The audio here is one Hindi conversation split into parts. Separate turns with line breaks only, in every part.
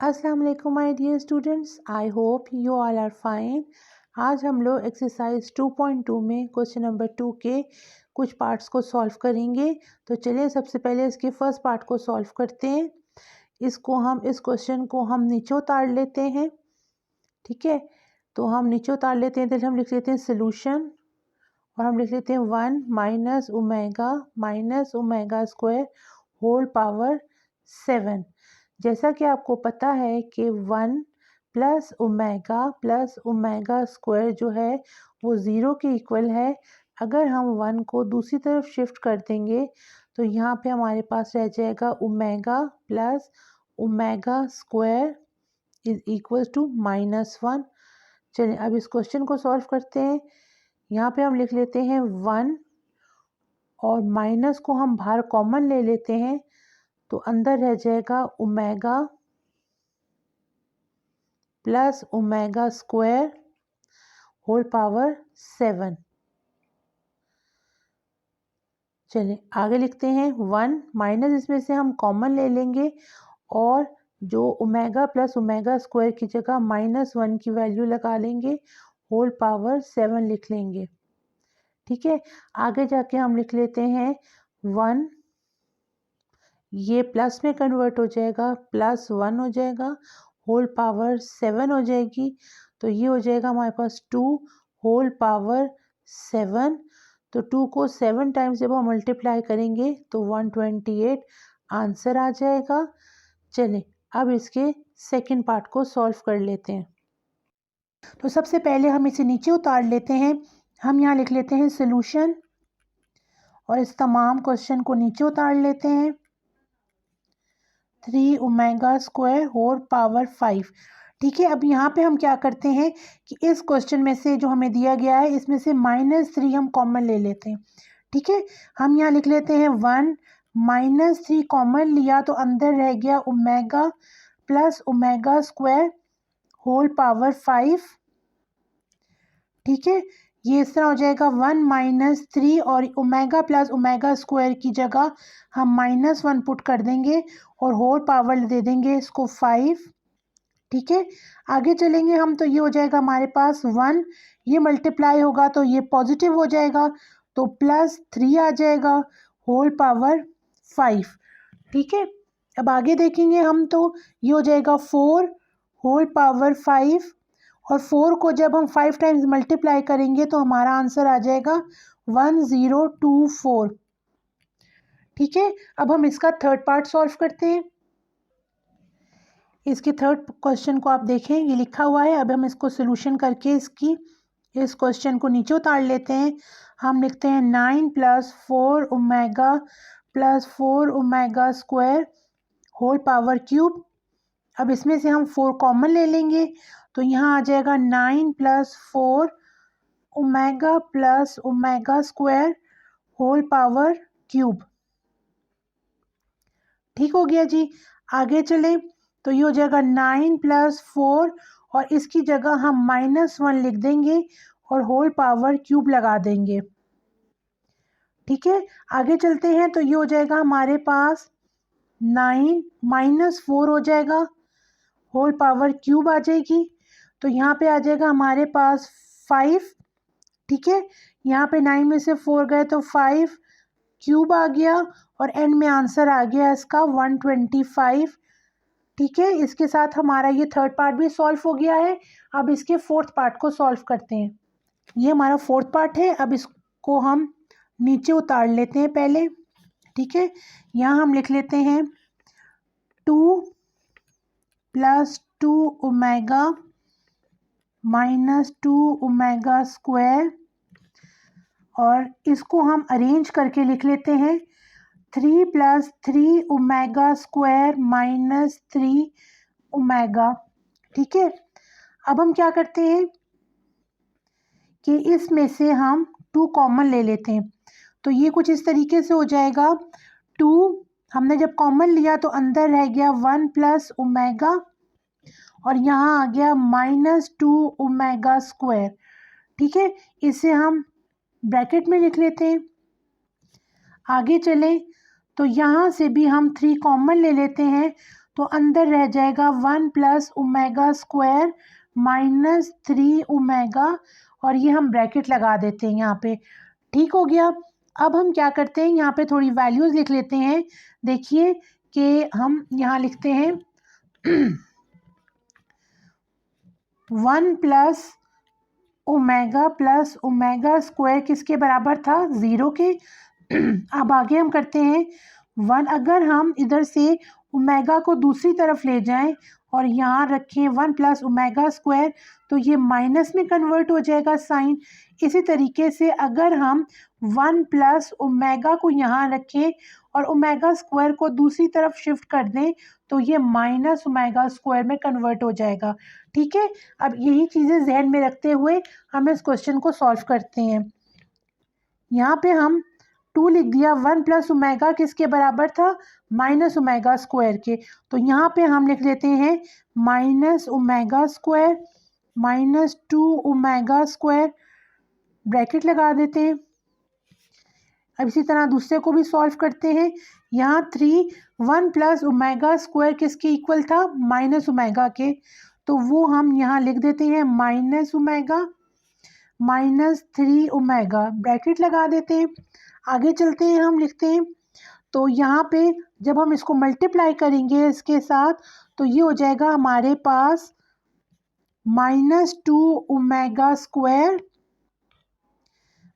अस्सलाम वालेकुम my dear students, I hope you all are fine. आज हम लोग एक्सरसाइज 2.2 में क्वेश्चन नंबर 2 के कुछ पार्ट्स को सॉल्व करेंगे। तो चलिए सबसे पहले इसके फर्स्ट पार्ट को सॉल्व करते हैं। इस क्वेश्चन को हम नीचे उतार लेते हैं। ठीक है, तो हम नीचे उतार लेते हैं। तो हम लिख लेते हैं सोल्यूशन और हम लिख लेते हैं 1 minus omega square whole power 7। जैसा कि आपको पता है कि 1 प्लस ओमेगा स्क्वायर जो है वो 0 के इक्वल है। अगर हम 1 को दूसरी तरफ शिफ्ट कर देंगे तो यहाँ पे हमारे पास रह जाएगा omega plus omega square is equal to -1। चलिए अब इस क्वेश्चन को सॉल्व करते हैं। यहाँ पे हम लिख लेते हैं 1 और माइनस को हम बाहर कॉमन ले लेते हैं तो अंदर रह जाएगा omega plus omega square whole power 7। चलिए आगे लिखते हैं 1 माइनस, इसमें से हम कॉमन ले लेंगे और जो ओमेगा प्लस ओमेगा स्क्वायर की जगह -1 की वैल्यू लगा लेंगे, होल पावर 7 लिख लेंगे। ठीक है, आगे जाके हम लिख लेते हैं 1, ये प्लस में कन्वर्ट हो जाएगा, +1 हो जाएगा, होल पावर 7 हो जाएगी। तो ये हो जाएगा हमारे पास 2 होल पावर 7। तो 2 को 7 टाइम्स जब हम मल्टीप्लाई करेंगे तो 128 आंसर आ जाएगा। चलिए अब इसके सेकंड पार्ट को सॉल्व कर लेते हैं। तो सबसे पहले हम इसे नीचे उतार लेते हैं। हम यहाँ लिख लेते हैं सोल्यूशन और इस तमाम क्वेश्चन को नीचे उतार लेते हैं। 3 ओमेगा स्क्वायर होल पावर 5। ठीक है, अब यहाँ पे हम क्या करते हैं कि इस क्वेश्चन में से जो हमें दिया गया है इसमें से -3 हम कॉमन ले लेते हैं। ठीक है, हम यहाँ लिख लेते हैं 1 -3 कॉमन लिया तो अंदर रह गया omega plus omega square whole power 5। ठीक है, ये इस तरह हो जाएगा 1 - 3 और ओमेगा प्लस ओमेगा स्क्वायर की जगह हम -1 पुट कर देंगे और होल पावर दे देंगे इसको 5। ठीक है, आगे चलेंगे हम तो ये हो जाएगा हमारे पास 1, ये मल्टीप्लाई होगा तो ये पॉजिटिव हो जाएगा तो +3 आ जाएगा होल पावर 5। ठीक है, अब आगे देखेंगे हम तो ये हो जाएगा 4 होल पावर 5 और 4 को जब हम 5 टाइम्स मल्टीप्लाई करेंगे तो हमारा आंसर आ जाएगा 1024। ठीक है, अब हम इसका थर्ड पार्ट सॉल्व करते हैं। इसके थर्ड क्वेश्चन को आप देखें, ये लिखा हुआ है। अब हम इसको सोल्यूशन करके इस क्वेश्चन को नीचे उतार लेते हैं। हम लिखते हैं 9 + 4 omega + 4 omega square whole power cube. अब इसमें से हम 4 कॉमन ले लेंगे तो यहाँ आ जाएगा 9 + 4 omega + omega square whole power cube. ठीक हो गया जी। आगे चलें तो ये हो जाएगा 9 + 4 और इसकी जगह हम -1 लिख देंगे और होल पावर क्यूब लगा देंगे। ठीक है, आगे चलते हैं तो ये हो जाएगा हमारे पास 9 - 4 हो जाएगा, होल पावर क्यूब आ जाएगी। तो यहाँ पे आ जाएगा हमारे पास 5। ठीक है, यहाँ पे 9 में से 4 गए तो 5 क्यूब आ गया और एंड में आंसर आ गया इसका 125। ठीक है, इसके साथ हमारा ये थर्ड पार्ट भी सॉल्व हो गया है। अब इसके फोर्थ पार्ट को सॉल्व करते हैं। ये हमारा फोर्थ पार्ट है। अब इसको हम नीचे उतार लेते हैं पहले। ठीक है, यहाँ हम लिख लेते हैं 2 + 2 ओमेगा -2 ओमेगा स्क्वायर और इसको हम अरेंज करके लिख लेते हैं 3 + 3 ओमेगा स्क्वायर -3 ओमेगा। ठीक है, अब हम क्या करते हैं कि इसमें से हम 2 कॉमन ले लेते हैं। तो ये कुछ इस तरीके से हो जाएगा 2 हमने जब कॉमन लिया तो अंदर रह गया 1 + ओमेगा और यहाँ आ गया -2 ओमेगा स्क्वायर। ठीक है, इसे हम ब्रैकेट में लिख लेते हैं। आगे चलें तो यहाँ से भी हम 3 कॉमन ले लेते हैं, तो अंदर रह जाएगा 1 प्लस ओमेगा स्क्वायर -3 ओमेगा, और ये हम ब्रैकेट लगा देते हैं यहाँ पे। ठीक हो गया। अब हम क्या करते हैं, यहाँ पे थोड़ी वैल्यूज़ लिख लेते हैं। देखिए कि हम यहाँ लिखते हैं 1 प्लस ओमेगा स्क्वायर किसके बराबर था, 0 के। अब आगे हम करते हैं 1, अगर हम इधर से ओमेगा को दूसरी तरफ ले जाएं और यहाँ रखें 1 प्लस ओमेगा स्क्वायर, तो ये माइनस में कन्वर्ट हो जाएगा साइन। इसी तरीके से अगर हम 1 प्लस ओमेगा को यहाँ रखें और ओमेगा स्क्वायर को दूसरी तरफ शिफ्ट कर दें, तो ये माइनस ओमेगा स्क्वायर में कन्वर्ट हो जाएगा। ठीक है, अब यही चीज़ें जहन में रखते हुए हम इस क्वेश्चन को सॉल्व करते हैं। यहाँ पे हम 2 लिख दिया, 1 प्लस ओमेगा किसके बराबर था, माइनस ओमेगा स्क्वायर के। तो यहाँ पे हम लिख लेते हैं minus omega square -2 omega square, bracket लगा देते हैं। अब इसी तरह दूसरे को भी सॉल्व करते हैं। यहाँ 1 प्लस ओमेगा स्क्वायर किसके इक्वल था, माइनस ओमेगा के, तो वो हम यहाँ लिख देते हैं माइनस ओमेगा -3 ओमेगा, ब्रैकेट लगा देते हैं। आगे चलते हैं, हम लिखते हैं, तो यहाँ पे जब हम इसको मल्टीप्लाई करेंगे इसके साथ, तो ये हो जाएगा हमारे पास -2 ओमेगा स्क्वायर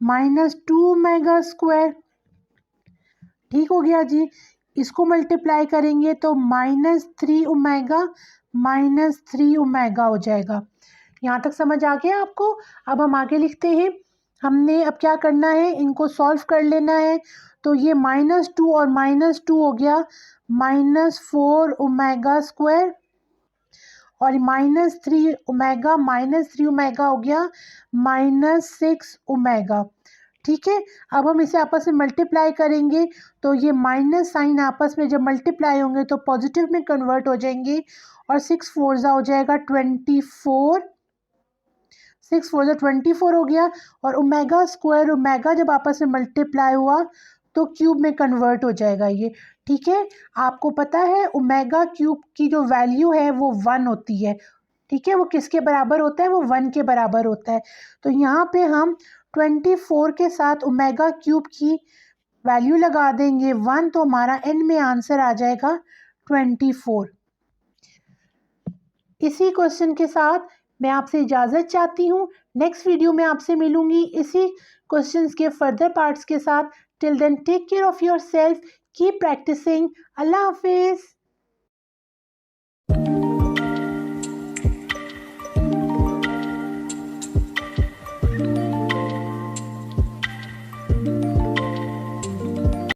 -2 ओमेगा स्क्वायर। ठीक हो गया जी। इसको मल्टीप्लाई करेंगे तो -3 ओमेगा हो जाएगा। यहाँ तक समझ आ गया आपको। अब हम आगे लिखते हैं। हमने अब क्या करना है, इनको सॉल्व कर लेना है। तो ये -2 और -2 हो गया -4 ओमेगा स्क्वायर, और -3 ओमेगा हो गया -6 ओमेगा। ठीक है, अब हम इसे आपस में मल्टीप्लाई करेंगे, तो ये माइनस साइन आपस में जब मल्टीप्लाई होंगे तो पॉजिटिव में कन्वर्ट हो जाएंगे, और 6 4 हो जाएगा 24, 6 4 24 हो गया। और ओमेगा स्क्वायर ओमेगा जब आपस में मल्टीप्लाई हुआ तो क्यूब में कन्वर्ट हो जाएगा ये। ठीक है, आपको पता है ओमेगा क्यूब की जो वैल्यू है वो 1 होती है। ठीक है, वो किसके बराबर होता है, वो 1 के बराबर होता है। तो यहाँ पे हम 24 के साथ ओमेगा क्यूब की वैल्यू लगा देंगे 1, तो हमारा एंड में आंसर आ जाएगा 24। इसी क्वेश्चन के साथ मैं आपसे इजाज़त चाहती हूँ। नेक्स्ट वीडियो में आपसे मिलूँगी इसी क्वेश्चंस के फर्दर पार्ट्स के साथ। Till then take care of yourself, keep practising. अल्लाह हाफिज़।